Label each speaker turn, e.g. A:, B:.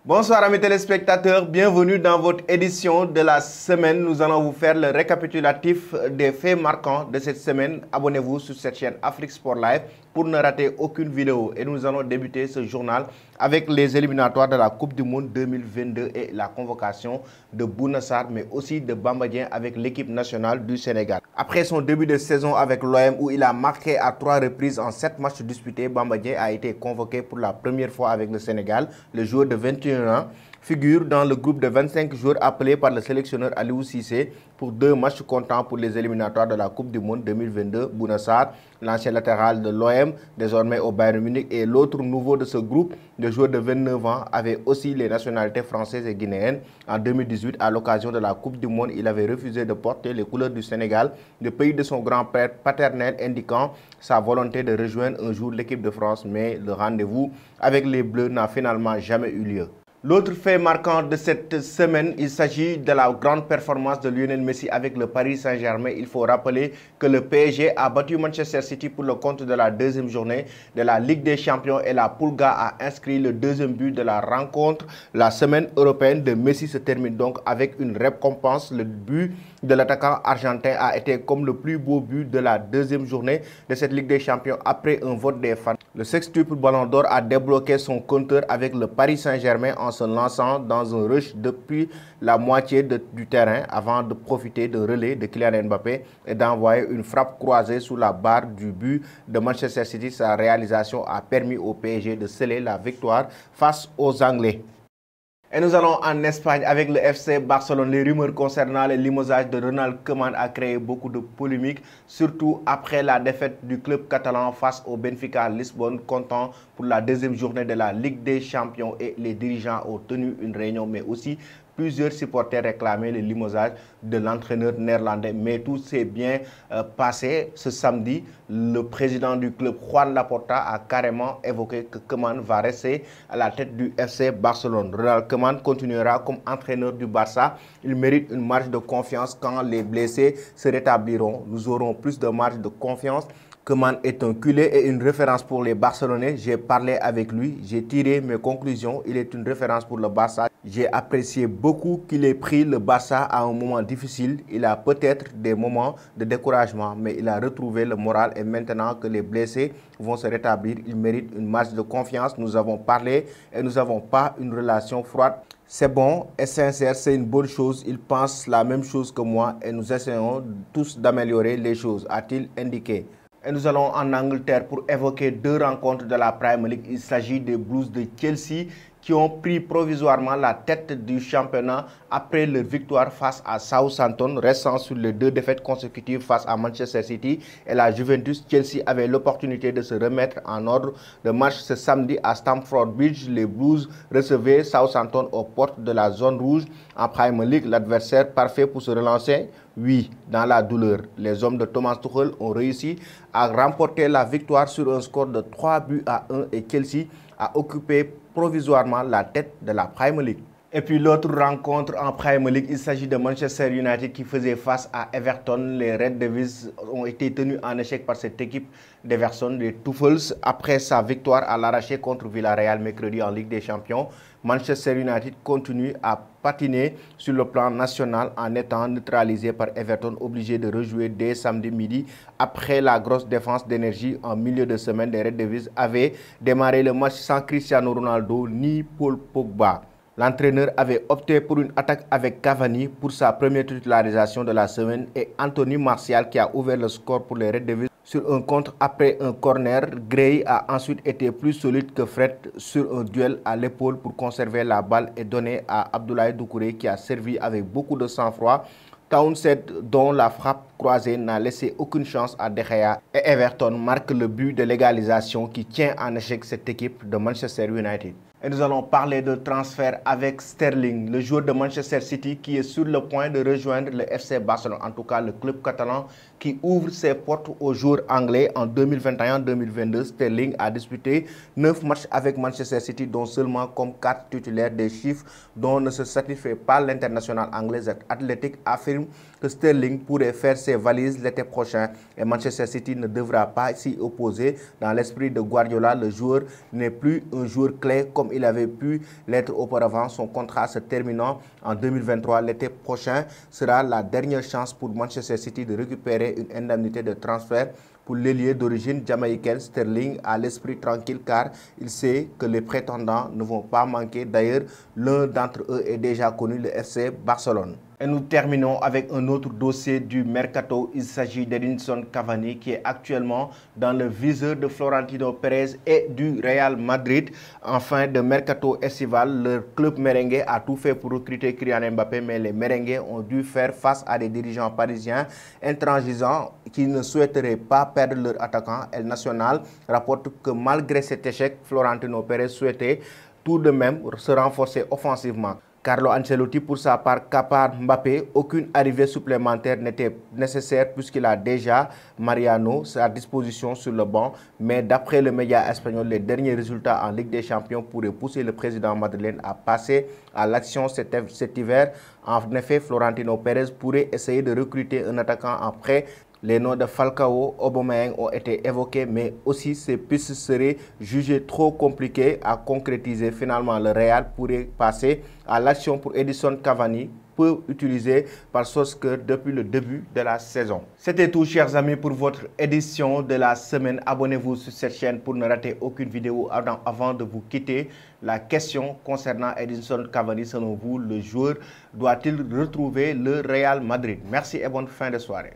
A: Bonsoir amis téléspectateurs, bienvenue dans votre édition de la semaine. Nous allons vous faire le récapitulatif des faits marquants de cette semaine. Abonnez-vous sur cette chaîne Afrique Sport Live pour ne rater aucune vidéo. Et nous allons débuter ce journal avec les éliminatoires de la Coupe du Monde 2022 et la convocation de Bouna Sarr, mais aussi de Bamba Dieng avec l'équipe nationale du Sénégal. Après son début de saison avec l'OM où il a marqué à 3 reprises en 7 matchs disputés, Bamba Dieng a été convoqué pour la première fois avec le Sénégal. Le joueur de 21 ans figure dans le groupe de 25 joueurs appelés par le sélectionneur Aliou Cissé pour 2 matchs comptants pour les éliminatoires de la Coupe du Monde 2022. Bouna Sarr, l'ancien latéral de l'OM, désormais au Bayern Munich, et l'autre nouveau de ce groupe de joueurs de 29 ans avait aussi les nationalités françaises et guinéennes. En 2018, à l'occasion de la Coupe du Monde, il avait refusé de porter les couleurs du Sénégal, le pays de son grand-père paternel, indiquant sa volonté de rejoindre un jour l'équipe de France, mais le rendez-vous avec les Bleus n'a finalement jamais eu lieu. L'autre fait marquant de cette semaine, il s'agit de la grande performance de Lionel Messi avec le Paris Saint-Germain. Il faut rappeler que le PSG a battu Manchester City pour le compte de la deuxième journée de la Ligue des Champions et la Pulga a inscrit le deuxième but de la rencontre. La semaine européenne de Messi se termine donc avec une récompense. Le but de l'attaquant argentin a été comme le plus beau but de la deuxième journée de cette Ligue des Champions après un vote des fans. Le sextuple Ballon d'Or a débloqué son compteur avec le Paris Saint-Germain en se lançant dans un rush depuis la moitié du terrain avant de profiter de relais de Kylian Mbappé et d'envoyer une frappe croisée sous la barre du but de Manchester City. Sa réalisation a permis au PSG de sceller la victoire face aux Anglais. Et nous allons en Espagne avec le FC Barcelone. Les rumeurs concernant le limogeage de Ronald Koeman a créé beaucoup de polémiques, surtout après la défaite du club catalan face au Benfica Lisbonne, comptant pour la deuxième journée de la Ligue des Champions, et les dirigeants ont tenu une réunion, mais aussi plusieurs supporters réclamaient le limogeage de l'entraîneur néerlandais. Mais tout s'est bien passé ce samedi. Le président du club, Juan Laporta, a carrément évoqué que Koeman va rester à la tête du FC Barcelone. Ronald Koeman continuera comme entraîneur du Barça. Il mérite une marge de confiance quand les blessés se rétabliront. Nous aurons plus de marge de confiance. Koeman est un culé et une référence pour les Barcelonais. J'ai parlé avec lui, j'ai tiré mes conclusions. Il est une référence pour le Barça. J'ai apprécié beaucoup qu'il ait pris le Barça à un moment difficile. Il a peut-être des moments de découragement, mais il a retrouvé le moral et maintenant que les blessés vont se rétablir, il mérite une marge de confiance. Nous avons parlé et nous n'avons pas une relation froide. C'est bon et sincère, c'est une bonne chose. Il pense la même chose que moi et nous essayons tous d'améliorer les choses, a-t-il indiqué. Et nous allons en Angleterre pour évoquer 2 rencontres de la Premier League. Il s'agit des Blues de Chelsea qui ont pris provisoirement la tête du championnat après leur victoire face à Southampton, restant sur les 2 défaites consécutives face à Manchester City et la Juventus. Chelsea avait l'opportunité de se remettre en ordre. Le match ce samedi à Stamford Bridge, les Blues recevaient Southampton aux portes de la zone rouge. En Premier League, l'adversaire parfait pour se relancer. Oui, dans la douleur, les hommes de Thomas Tuchel ont réussi à remporter la victoire sur un score de 3-1 et Chelsea a occupé provisoirement la tête de la Premier League. Et puis l'autre rencontre en Premier League, il s'agit de Manchester United qui faisait face à Everton. Les Red Devils ont été tenus en échec par cette équipe d'Everton, les Tuchel, après sa victoire à l'arraché contre Villarreal mercredi en Ligue des Champions. Manchester United continue à patiner sur le plan national en étant neutralisé par Everton, obligé de rejouer dès samedi midi. Après la grosse défense d'énergie en milieu de semaine, les Red Devils avaient démarré le match sans Cristiano Ronaldo ni Paul Pogba. L'entraîneur avait opté pour une attaque avec Cavani pour sa première titularisation de la semaine et Anthony Martial qui a ouvert le score pour les Red Devils sur un contre après un corner. Gray a ensuite été plus solide que Fred sur un duel à l'épaule pour conserver la balle et donner à Abdoulaye Doucouré qui a servi avec beaucoup de sang-froid. Townsend, dont la frappe croisée n'a laissé aucune chance à De Gea, et Everton marque le but de l'égalisation qui tient en échec cette équipe de Manchester United. Et nous allons parler de transfert avec Sterling, le joueur de Manchester City qui est sur le point de rejoindre le FC Barcelone. En tout cas, le club catalan qui ouvre ses portes aux joueurs anglais. En 2021-2022, Sterling a disputé 9 matchs avec Manchester City, dont seulement comme 4 titulaires, des chiffres dont ne se satisfait pas l'international anglais. The Athletic affirme que Sterling pourrait faire ses valises l'été prochain et Manchester City ne devra pas s'y opposer. Dans l'esprit de Guardiola, le joueur n'est plus un joueur clé comme il avait pu l'être auparavant. Son contrat se terminant en 2023, l'été prochain sera la dernière chance pour Manchester City de récupérer une indemnité de transfert. Pour l'ailier d'origine jamaïcaine, Sterling a l'esprit tranquille car il sait que les prétendants ne vont pas manquer. D'ailleurs, l'un d'entre eux est déjà connu, le FC Barcelone. Et nous terminons avec un autre dossier du Mercato. Il s'agit d'Edinson Cavani qui est actuellement dans le viseur de Florentino Pérez et du Real Madrid. En fin de Mercato estival, le club merengue a tout fait pour recruter Kylian Mbappé, mais les merengues ont dû faire face à des dirigeants parisiens intransigeants qui ne souhaiteraient pas perdre leur attaquant. El Nacional rapporte que malgré cet échec, Florentino Pérez souhaitait tout de même se renforcer offensivement. Carlo Ancelotti, pour sa part, capare Mbappé. Aucune arrivée supplémentaire n'était nécessaire puisqu'il a déjà Mariano à sa disposition sur le banc. Mais d'après le média espagnol, les derniers résultats en Ligue des Champions pourraient pousser le président madrilène à passer à l'action cet hiver. En effet, Florentino Pérez pourrait essayer de recruter un attaquant en prêt. Les noms de Falcao, Aubameyang ont été évoqués, mais aussi ces pistes seraient jugées trop compliquées à concrétiser. Finalement, le Real pourrait passer à l'action pour Edinson Cavani, peu utilisé par Solskjaer depuis le début de la saison. C'était tout, chers amis, pour votre édition de la semaine. Abonnez-vous sur cette chaîne pour ne rater aucune vidéo avant de vous quitter. La question concernant Edinson Cavani, selon vous, le joueur doit-il retrouver le Real Madrid? Merci et bonne fin de soirée.